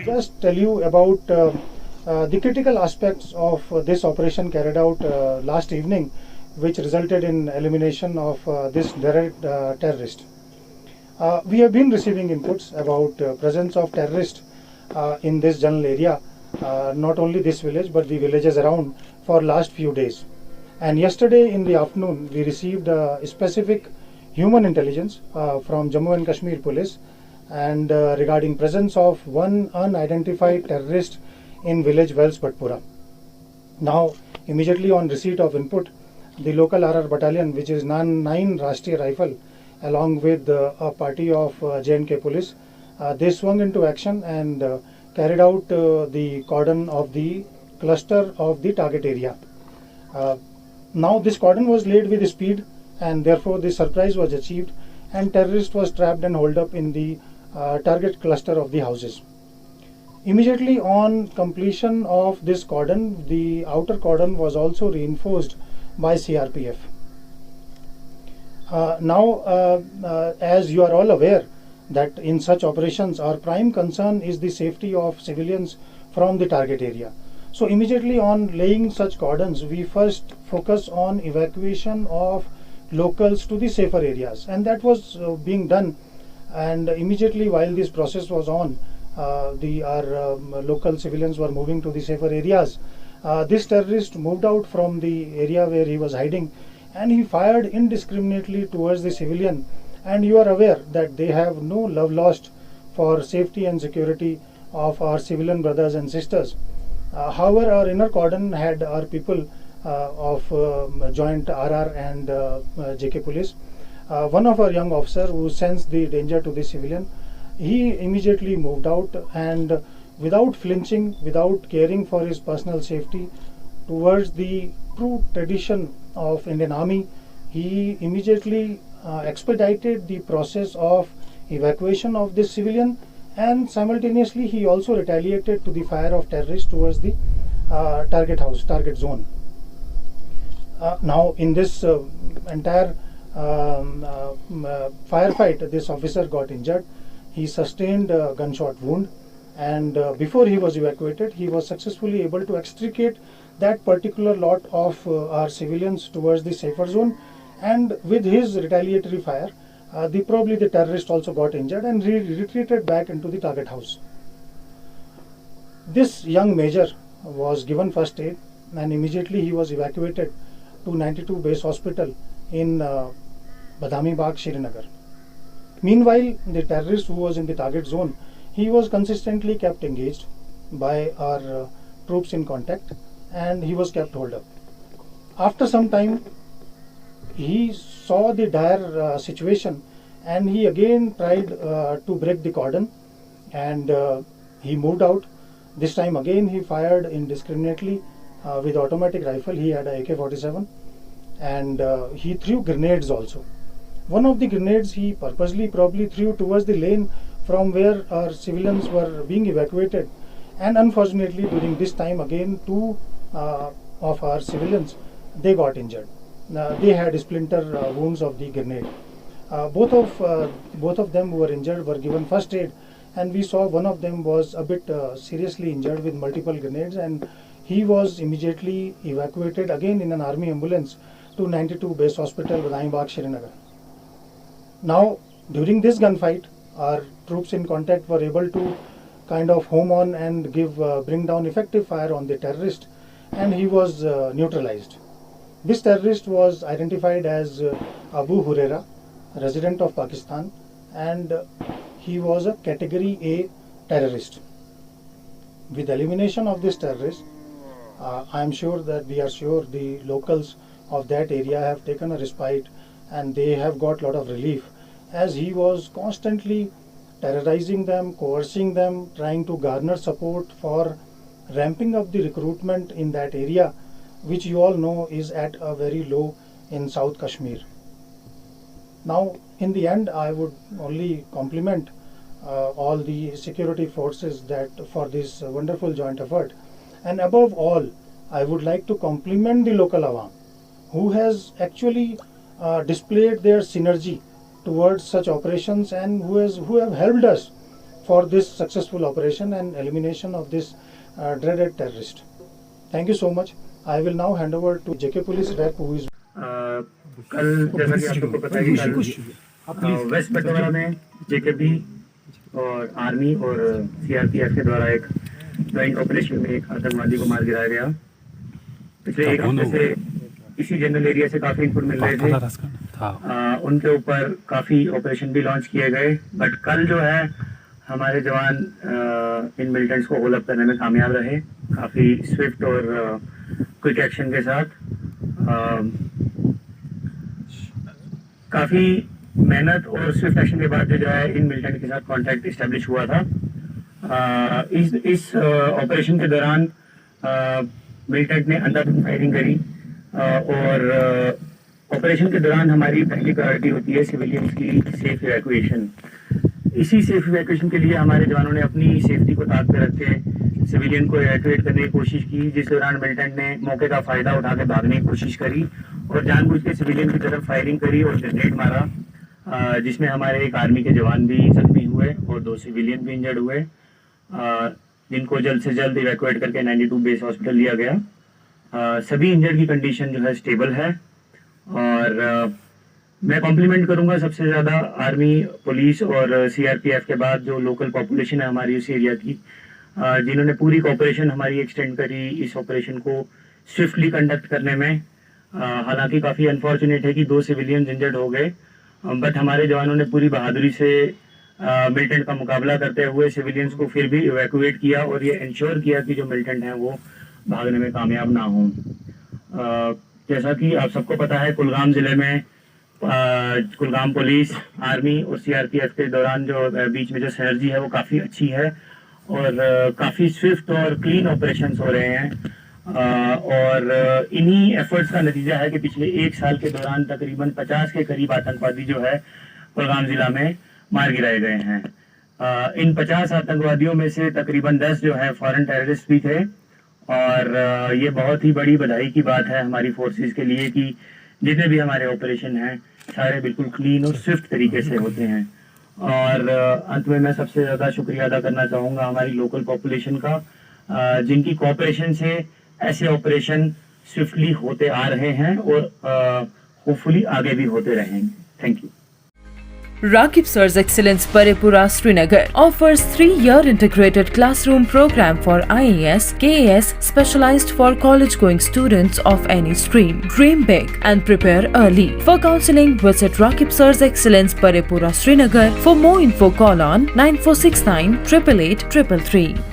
Just tell you about the critical aspects of this operation carried out last evening, which resulted in elimination of this terrorist. We have been receiving inputs about presence of terrorists in this general area, not only this village but the villages around for last few days. And yesterday in the afternoon, we received specific human intelligence from Jammu and Kashmir Police and regarding presence of one unidentified terrorist in village Kulgam Batpora. Now, immediately on receipt of input, the local RR battalion, which is 9 Rashtriya Rifle, along with a party of J&K police, they swung into action and carried out the cordon of the cluster of the target area. Now this cordon was laid with speed, and therefore the surprise was achieved, and terrorist was trapped and holed up in the target cluster of the houses. Immediately on completion of this cordon, the outer cordon was also reinforced by CRPF. As you are all aware that in such operations our prime concern is the safety of civilians from the target area. So immediately on laying such cordons, we first focus on evacuation of locals to the safer areas, and that was being done. And immediately while this process was on, our local civilians were moving to the safer areas. This terrorist moved out from the area where he was hiding, and he fired indiscriminately towards the civilian. And you are aware that they have no love lost for safety and security of our civilian brothers and sisters. However, our inner cordon had our people of joint RR and JK police. One of our young officer who sensed the danger to the civilian, he immediately moved out, and without flinching, without caring for his personal safety, towards the true tradition of Indian Army, he immediately expedited the process of evacuation of this civilian, and simultaneously he also retaliated to the fire of terrorists towards the target zone. Now in this entire firefight, this officer got injured. He sustained a gunshot wound, and before he was evacuated, he was successfully able to extricate that particular lot of our civilians towards the safer zone. And with his retaliatory fire, probably the terrorist also got injured and retreated back into the target house. This young major was given first aid, and immediately he was evacuated to 92 base hospital in Badami Bagh, Srinagar. Meanwhile, the terrorist who was in the target zone, he was consistently kept engaged by our troops in contact, and he was kept holed up. After some time, he saw the dire situation, and he again tried to break the cordon, and he moved out. This time again he fired indiscriminately with automatic rifle. He had a AK-47, and he threw grenades also. One of the grenades he purposely probably threw towards the lane from where our civilians were being evacuated, and unfortunately during this time again two of our civilians, they got injured. They had splinter wounds of the grenade. Both of them who were injured were given first aid, and we saw one of them was a bit seriously injured with multiple grenades, and he was immediately evacuated again in an army ambulance to 92 base hospital, Badami Bagh, Srinagar. Now during this gunfight, our troops in contact were able to kind of home on and bring down effective fire on the terrorist, and he was neutralized. This terrorist was identified as Abu Huraira, resident of Pakistan, and he was a category A terrorist. With elimination of this terrorist, I am sure that we are sure the locals of that area have taken a respite, and they have got a lot of relief, as he was constantly terrorizing them, coercing them, trying to garner support for ramping up the recruitment in that area, which you all know is at a very low in South Kashmir. Now in the end, I would only compliment all the security forces for this wonderful joint effort, and above all I would like to compliment the local Awam, who has actually displayed their synergy towards such operations and who have helped us for this successful operation and elimination of this dreaded terrorist. Thank you so much. I will now hand over to JK Police Rep, who is. कल जैसा कि आप सबको पता है कि कल waste बटवारा में जेकेपी और आर्मी और सीआरपीएफ के द्वारा एक ज्वाइंट ऑपरेशन में एक आतंकवादी को मार गिराया गया। पिछले एक हफ्ते से इसी जनरल एरिया से काफी इनपुट मिल रहे थे, उनके ऊपर काफी ऑपरेशन भी लॉन्च किए गए, बट कल जो है हमारे जवान इन मिलिटेंट्स को होल्ड अप करने में कामयाब रहे, काफी स्विफ्ट और क्विक एक्शन के साथ। काफी मेहनत और स्विफ्ट एक्शन के बाद जो है इन मिलिटेंट के साथ कांटेक्ट एस्टेब्लिश हुआ था। इस ऑपरेशन के दौरान मिलिटेंट ने अंधाधुंध फायरिंग करी और ऑपरेशन के दौरान हमारी पहली प्रायोरिटी होती है सिविलियंस की सेफ इवैक्यूएशन। इसी सेफ इवैक्यूएशन के लिए हमारे जवानों ने अपनी सेफ्टी को ताक पे रख के सिविलियन को इवैक्यूएट करने की कोशिश की, जिस दौरान मिलिटेंट ने मौके का फायदा उठा के भागने की कोशिश करी और जानबूझ के सिविलियन की तरफ फायरिंग करी और ग्रेनेड मारा, जिसमें हमारे एक आर्मी के जवान भी जख्मी हुए और 2 सिविलियन भी इंजर्ड हुए, जिनको जल्द से जल्द इवैक्यूएट करके 92 बेस हॉस्पिटल लिया गया। सभी इंजर्ड की कंडीशन जो है स्टेबल है और मैं कॉम्प्लीमेंट करूंगा सबसे ज़्यादा आर्मी, पुलिस और सीआरपीएफ के बाद जो लोकल पॉपुलेशन है हमारी उस एरिया की, जिन्होंने पूरी कोऑपरेशन हमारी एक्सटेंड करी इस ऑपरेशन को स्विफ्टली कंडक्ट करने में। हालांकि काफ़ी अनफॉर्चुनेट है कि 2 सिविलियंस इंजर्ड हो गए, बट हमारे जवानों ने पूरी बहादुरी से मिलिटेंट का मुकाबला करते हुए सिविलियंस को फिर भी इवैक्यूएट किया और ये इंश्योर किया कि जो मिलिटेंट हैं वो भागने में कामयाब ना हों। जैसा कि आप सबको पता है, कुलगाम ज़िले में कुलगाम पुलिस, आर्मी और सीआरपीएफ के दौरान जो बीच में जो सिनर्जी है वो काफ़ी अच्छी है और काफ़ी स्विफ्ट और क्लीन ऑपरेशंस हो रहे हैं और इन्हीं एफर्ट्स का नतीजा है कि पिछले 1 साल के दौरान तकरीबन 50 के करीब आतंकवादी जो है कुलगाम ज़िला में मार गिराए गए हैं। इन 50 आतंकवादियों में से तकरीबन 10 जो है फॉरेन टेररिस्ट भी थे और ये बहुत ही बड़ी बधाई की बात है हमारी फोर्सेस के लिए कि जितने भी हमारे ऑपरेशन हैं सारे बिल्कुल क्लीन और स्विफ्ट तरीके से होते हैं। और अंत में मैं सबसे ज़्यादा शुक्रिया अदा करना चाहूँगा हमारी लोकल पॉपुलेशन का, जिनकी कोऑपरेशन से ऐसे ऑपरेशन स्विफ्टली होते आ रहे हैं और होपफुली आगे भी होते रहेंगे। Thank you. Rakib Sir's Excellence Batpora, Srinagar offers 3-year integrated classroom program for IAS, KAS specialized for college-going students of any stream. Dream big and prepare early. For counseling, visit Rakib Sir's Excellence Batpora, Srinagar. For more info, call on 9469 888 333.